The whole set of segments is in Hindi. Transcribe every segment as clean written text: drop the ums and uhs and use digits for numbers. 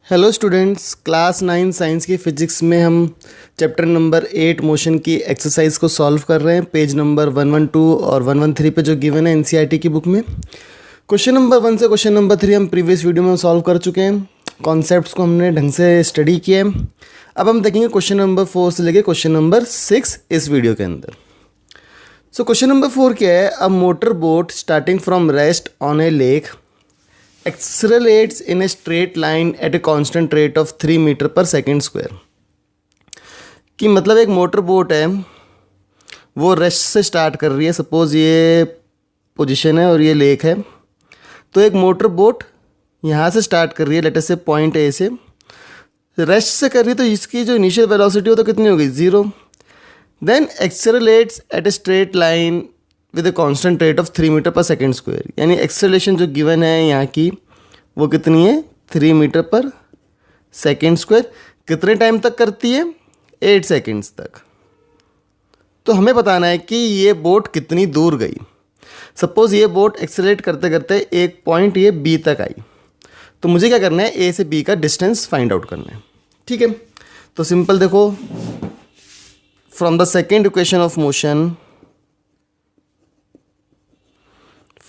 हेलो स्टूडेंट्स, क्लास 9 साइंस की फ़िज़िक्स में हम चैप्टर नंबर 8 मोशन की एक्सरसाइज को सॉल्व कर रहे हैं। पेज नंबर 112 और 113 पे जो गिवन है एनसीईआरटी की बुक में। क्वेश्चन नंबर 1 से क्वेश्चन नंबर 3 हम प्रीवियस वीडियो में सॉल्व कर चुके हैं। कॉन्सेप्ट्स को हमने ढंग से स्टडी किया है। अब हम देखेंगे क्वेश्चन नंबर 4 से लेके क्वेश्चन नंबर 6 इस वीडियो के अंदर। सो क्वेश्चन नंबर 4 क्या है? A motor boat starting from rest on A lake accelerates in a straight line at a constant rate of 3 metre per second square. कि मतलब एक मोटर बोट है, वो रेस्ट से स्टार्ट कर रही है। सपोज ये पोजीशन है और ये लेक है, तो एक मोटर बोट यहाँ से स्टार्ट कर रही है, लेट अस से पॉइंट ए से रेस्ट से कर रही है, तो इसकी जो इनिशियल वेलोसिटी हो तो कितनी होगी? 0। Then accelerates at a straight line with a constant rate of 3 metre per second square. यानी एक्सेलरेशन जो गिवन है यहाँ की वो कितनी है? 3 मीटर पर सेकेंड स्क्वायर। कितने टाइम तक करती है? 8 सेकेंड्स तक। तो हमें बताना है कि ये बोट कितनी दूर गई। सपोज ये बोट एक्सेलरेट करते करते एक पॉइंट ये बी तक आई, तो मुझे क्या करना है? ए से बी का डिस्टेंस फाइंड आउट करना है। ठीक है, तो सिंपल देखो, from the second equation of motion,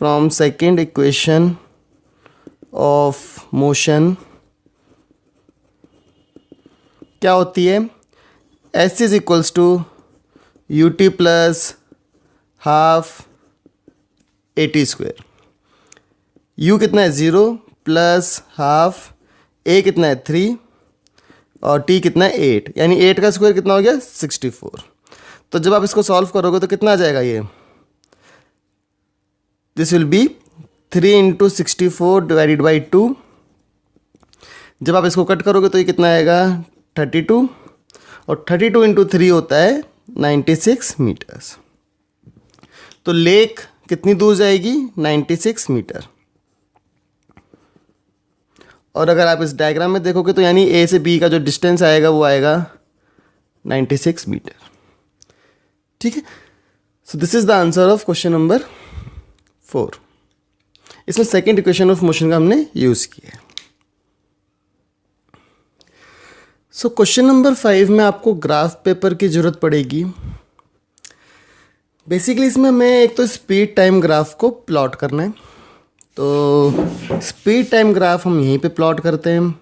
from second equation of motion क्या होती है? S is equals to U T plus half A T square. U कितना है? 0 प्लस हाफ, ए कितना है? 3 और टी कितना है? 8। यानी 8 का स्क्वायर कितना हो गया? 64। तो जब आप इसको सॉल्व करोगे तो कितना आ जाएगा? ये this will be 3 into 64 divided by 2। जब आप इसको कट करोगे तो ये कितना आएगा? 32, और 32 इंटू 3 होता है 96 मीटर्स। तो लेक कितनी दूर जाएगी? 96 मीटर। और अगर आप इस डायग्राम में देखोगे तो यानी ए से बी का जो डिस्टेंस आएगा वो आएगा 96 मीटर। ठीक है, so this is the answer of question number 4। इसमें सेकेंड इक्वेशन ऑफ मोशन का हमने यूज किया है। सो क्वेश्चन नंबर 5 में आपको ग्राफ पेपर की जरूरत पड़ेगी। बेसिकली इसमें हमें एक तो स्पीड टाइम ग्राफ को प्लॉट करना है। तो स्पीड टाइम ग्राफ हम यहीं पे प्लॉट करते हैं।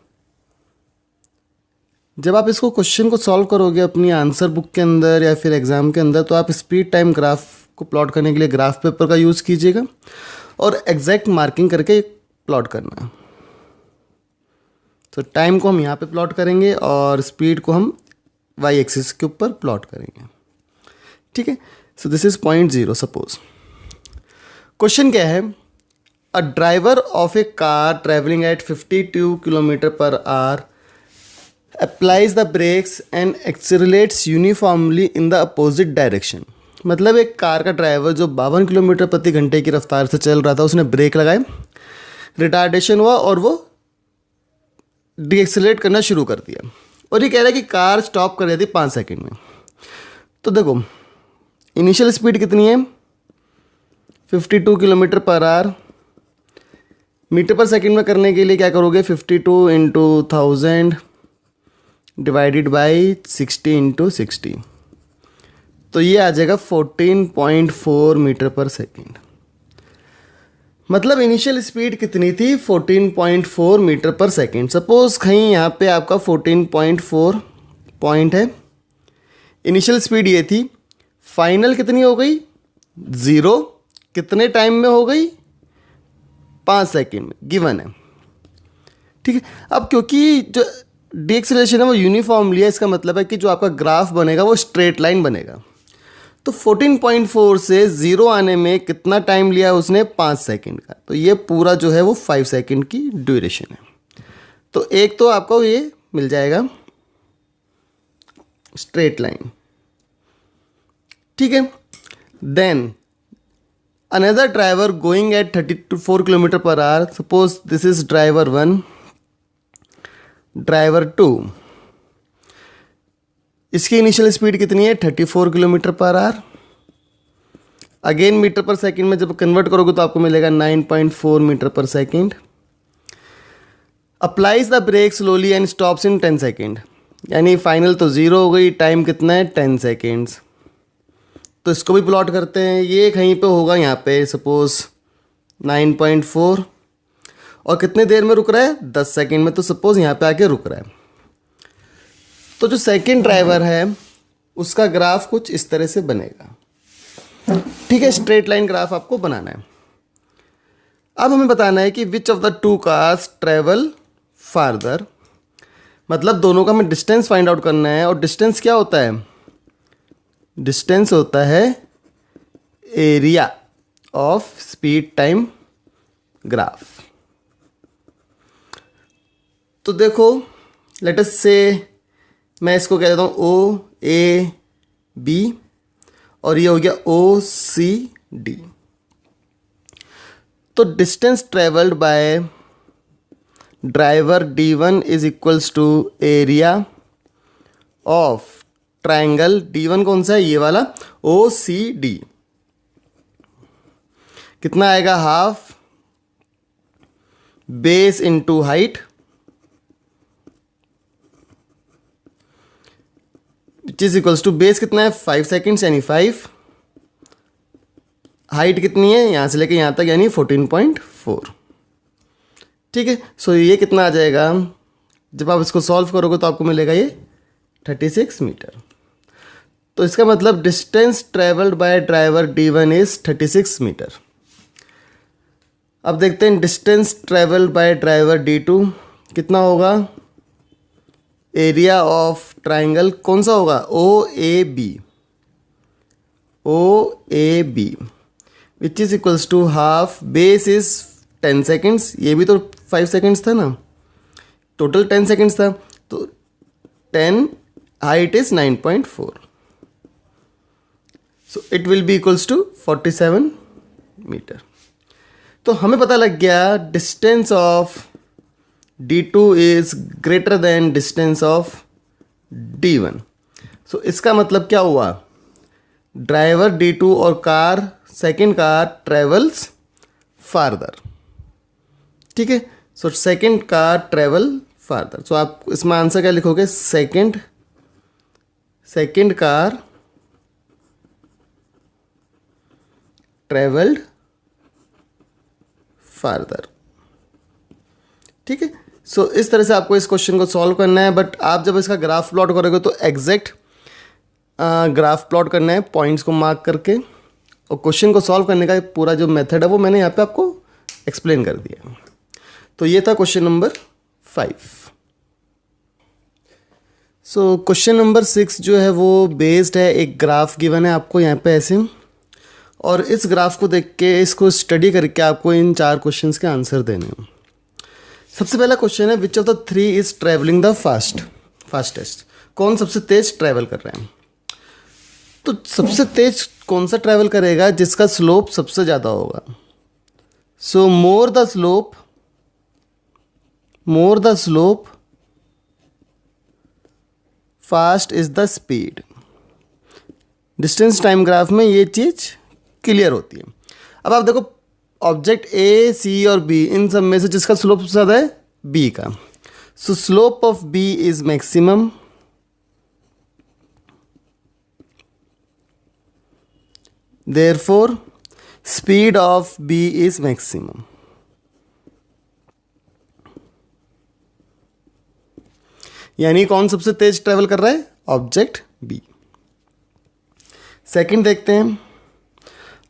जब आप इसको क्वेश्चन को सॉल्व करोगे अपनी आंसर बुक के अंदर या फिर एग्जाम के अंदर, तो आप स्पीड टाइम ग्राफ को प्लॉट करने के लिए ग्राफ पेपर का यूज़ कीजिएगा और एग्जैक्ट मार्किंग करके प्लॉट करना है। तो टाइम को हम यहाँ पे प्लॉट करेंगे और स्पीड को हम वाई एक्सिस के ऊपर प्लॉट करेंगे। ठीक है, so this is point 0। Suppose question क्या है? A driver of a car travelling at 52 kilometre per hour applies the brakes and accelerates uniformly in the opposite direction. मतलब एक कार का ड्राइवर जो 52 किलोमीटर प्रति घंटे की रफ्तार से चल रहा था, उसने ब्रेक लगाए, रिटार्डेशन हुआ और वो डीएक्सेलरेट करना शुरू कर दिया। और ये कह रहा है कि कार स्टॉप कर रही थी 5 सेकंड में। तो देखो, इनिशियल स्पीड कितनी है? 52 kilometre per our. Metre per second में करने के लिए क्या करोगे? 52 इंटू 1000 डिवाइडेड बाई 60 इंटू 60, तो ये आ जाएगा 14.4 मीटर पर सेकेंड। मतलब इनिशियल स्पीड कितनी थी? 14.4 मीटर पर सेकेंड। सपोज कहीं यहाँ पे आपका 14.4 पॉइंट है, इनिशियल स्पीड ये थी, फाइनल कितनी हो गई? 0। कितने टाइम में हो गई? 5 सेकेंड में गिवन है। ठीक है, अब क्योंकि जो डीएक्सेलरेशन है वो यूनिफॉर्मली है, इसका मतलब है कि जो आपका ग्राफ बनेगा वो स्ट्रेट लाइन बनेगा। तो 14.4 से 0 आने में कितना टाइम लिया उसने? 5 सेकंड का। तो ये पूरा जो है वो 5 सेकंड की ड्यूरेशन है। तो एक तो आपको ये मिल जाएगा स्ट्रेट लाइन। ठीक है, then another driver going at 34 kilometre per hour. Suppose this is driver 1, driver 2। इसकी इनिशियल स्पीड कितनी है? 34 kilometre per hour. Again metre per second में जब कन्वर्ट करोगे तो आपको मिलेगा 9.4 metre per second. Applies the brake slowly and stops in 10 second, यानी फाइनल तो ज़ीरो हो गई, टाइम कितना है 10 सेकेंड्स। तो इसको भी प्लॉट करते हैं। ये कहीं पे होगा यहाँ पे सपोज 9.4 और कितने देर में रुक रहा है 10 सेकेंड में, तो सपोज यहाँ पे आके रुक रहा है। तो जो सेकेंड ड्राइवर है उसका ग्राफ कुछ इस तरह से बनेगा, ठीक है, स्ट्रेट लाइन ग्राफ आपको बनाना है। अब हमें बताना है कि which of the two cars travel farther, मतलब दोनों का हमें डिस्टेंस फाइंड आउट करना है। और डिस्टेंस क्या होता है? डिस्टेंस होता है area of speed time graph. तो देखो लेट अस से मैं इसको कह देता हूँ ओ ए बी और ये हो गया ओ सी डी। तो distance travelled by driver D1 is equals to area of triangle D1 कौन सा है? ये वाला OCD। कितना आएगा? Half base into height which is equals to base कितना है 5 सेकेंड्स यानी 5, हाइट कितनी है यहां से लेके यहां तक यानी 14.4। ठीक है, सो ये कितना आ जाएगा? जब आप इसको सॉल्व करोगे तो आपको मिलेगा ये 36 मीटर। तो इसका मतलब distance travelled by driver D1 is 36 metre. अब देखते हैं distance travelled by driver D2 कितना होगा? एरिया ऑफ ट्राइंगल कौन सा होगा? OAB which is equals to half base is 10 seconds, ये भी तो 5 सेकेंड्स था ना, टोटल 10 सेकेंड्स था, तो 10, height is 9.4, so it will be equals to 47 meter. तो हमें पता लग गया distance of D2 is greater than distance of D1। सो इसका मतलब क्या हुआ? ड्राइवर D2 और car second car travels farther. ठीक है, so second car travel farther. So आप इसमें आंसर क्या लिखोगे? Second car travelled farther. ठीक है, सो इस तरह से आपको इस क्वेश्चन को सॉल्व करना है। बट आप जब इसका ग्राफ प्लॉट करोगे तो एग्जैक्ट ग्राफ प्लॉट करना है पॉइंट्स को मार्क करके, और क्वेश्चन को सॉल्व करने का पूरा जो मेथड है वो मैंने यहाँ पे आपको एक्सप्लेन कर दिया। तो ये था question number 5। So question number 6 जो है वो बेस्ड है, एक ग्राफ गिवन है आपको यहाँ पे ऐसे, और इस ग्राफ को देख के इसको स्टडी करके आपको इन 4 क्वेश्चंस के आंसर देने हैं। सबसे पहला क्वेश्चन है which of the 3 is travelling the fastest, कौन सबसे तेज ट्रैवल कर रहे हैं? तो सबसे तेज कौन सा ट्रैवल करेगा? जिसका स्लोप सबसे ज़्यादा होगा। So more the slope fast is the speed. Distance time graph में ये चीज़ क्लियर होती है। अब आप देखो ऑब्जेक्ट A, C और B, इन सब में से जिसका स्लोप सबसे ज़्यादा है B का। सो slope of B is maximum, therefore speed of B is maximum। यानी कौन सबसे तेज ट्रेवल कर रहा है? Object B। सेकंड देखते हैं,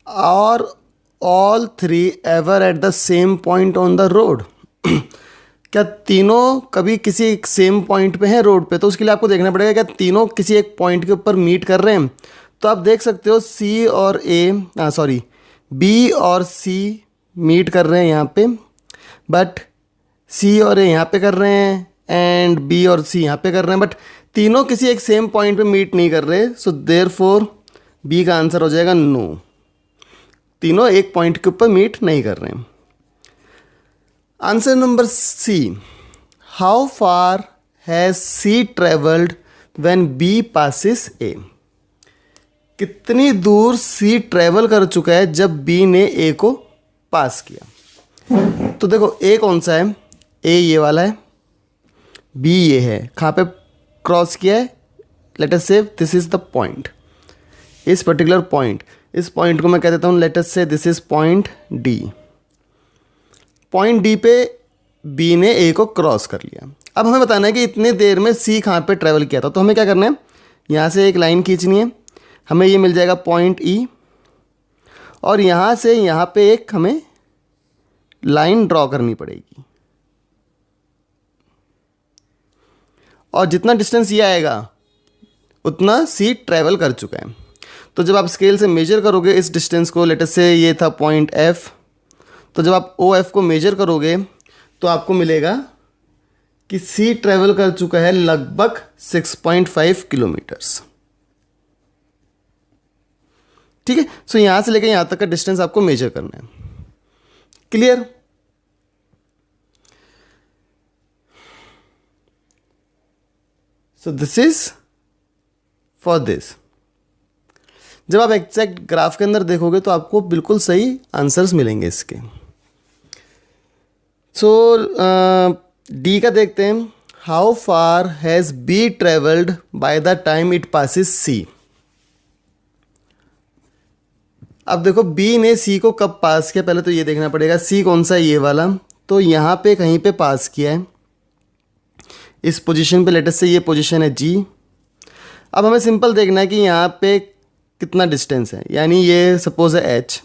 और all 3 ever at the same point on the road. क्या तीनों कभी किसी एक सेम पॉइंट पे हैं रोड पे? तो उसके लिए आपको देखना पड़ेगा क्या तीनों किसी एक पॉइंट के ऊपर मीट कर रहे हैं। तो आप देख सकते हो B और C मीट कर रहे हैं यहाँ पे, बट C और A यहाँ पे कर रहे हैं एंड B और C यहाँ पे कर रहे हैं, बट तीनों किसी एक सेम पॉइंट पे मीट नहीं कर रहे। सो देयरफॉर B का आंसर हो जाएगा नो, तीनों एक पॉइंट के ऊपर मीट नहीं कर रहे हैं। Answer number C, how far has C travelled when B passes A। कितनी दूर C ट्रेवल कर चुका है जब B ने A को पास किया। तो देखो A कौन सा है? ए ये वाला है, बी ये है, कहाँ पे क्रॉस किया है, लेट अस से दिस इज़ द पॉइंट, इस पर्टिकुलर पॉइंट, इस पॉइंट को मैं कह देता हूँ लेट अस से this is point D. Point D पे बी ने ए को क्रॉस कर लिया। अब हमें बताना है कि इतने देर में सी कहाँ पे ट्रैवल किया था, तो हमें क्या करना है, यहाँ से एक लाइन खींचनी है, हमें ये मिल जाएगा पॉइंट ई, और यहाँ से यहाँ पे एक हमें लाइन ड्रॉ करनी पड़ेगी, और जितना डिस्टेंस ये आएगा उतना सी ट्रैवल कर चुका है। तो जब आप स्केल से मेजर करोगे इस डिस्टेंस को, लेट अस से ये था पॉइंट एफ, तो जब आप ओ एफ को मेजर करोगे तो आपको मिलेगा कि सी ट्रैवल कर चुका है लगभग 6.5 किलोमीटर्स। ठीक है, सो यहां से लेकर यहां तक का डिस्टेंस आपको मेजर करना है। Clear? So this is for this. जब आप एग्जैक्ट ग्राफ के अंदर देखोगे तो आपको बिल्कुल सही आंसर्स मिलेंगे इसके। सो डी का देखते हैं, how far has B travelled by the time it passes C. अब देखो बी ने सी को कब पास किया, पहले तो ये देखना पड़ेगा सी कौन सा है, ये वाला, तो यहाँ पे कहीं पे पास किया है, इस पोजीशन पे, लेट अस से ये पोजीशन है जी। अब हमें सिंपल देखना है कि यहाँ पे कितना डिस्टेंस है, यानी ये सपोज है एच,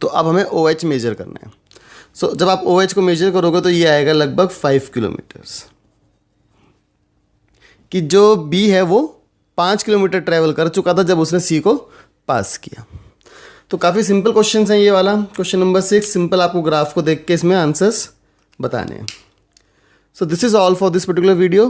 तो अब हमें ओ एच मेजर करना है। सो जब आप ओ एच को मेजर करोगे तो ये आएगा लगभग 5 किलोमीटर्स, कि जो बी है वो 5 किलोमीटर ट्रैवल कर चुका था जब उसने सी को पास किया। तो काफ़ी सिंपल क्वेश्चन है ये वाला। क्वेश्चन नंबर 6 सिंपल, आपको ग्राफ को देख के इसमें आंसर्स बताने हैं। So this is all for this particular video.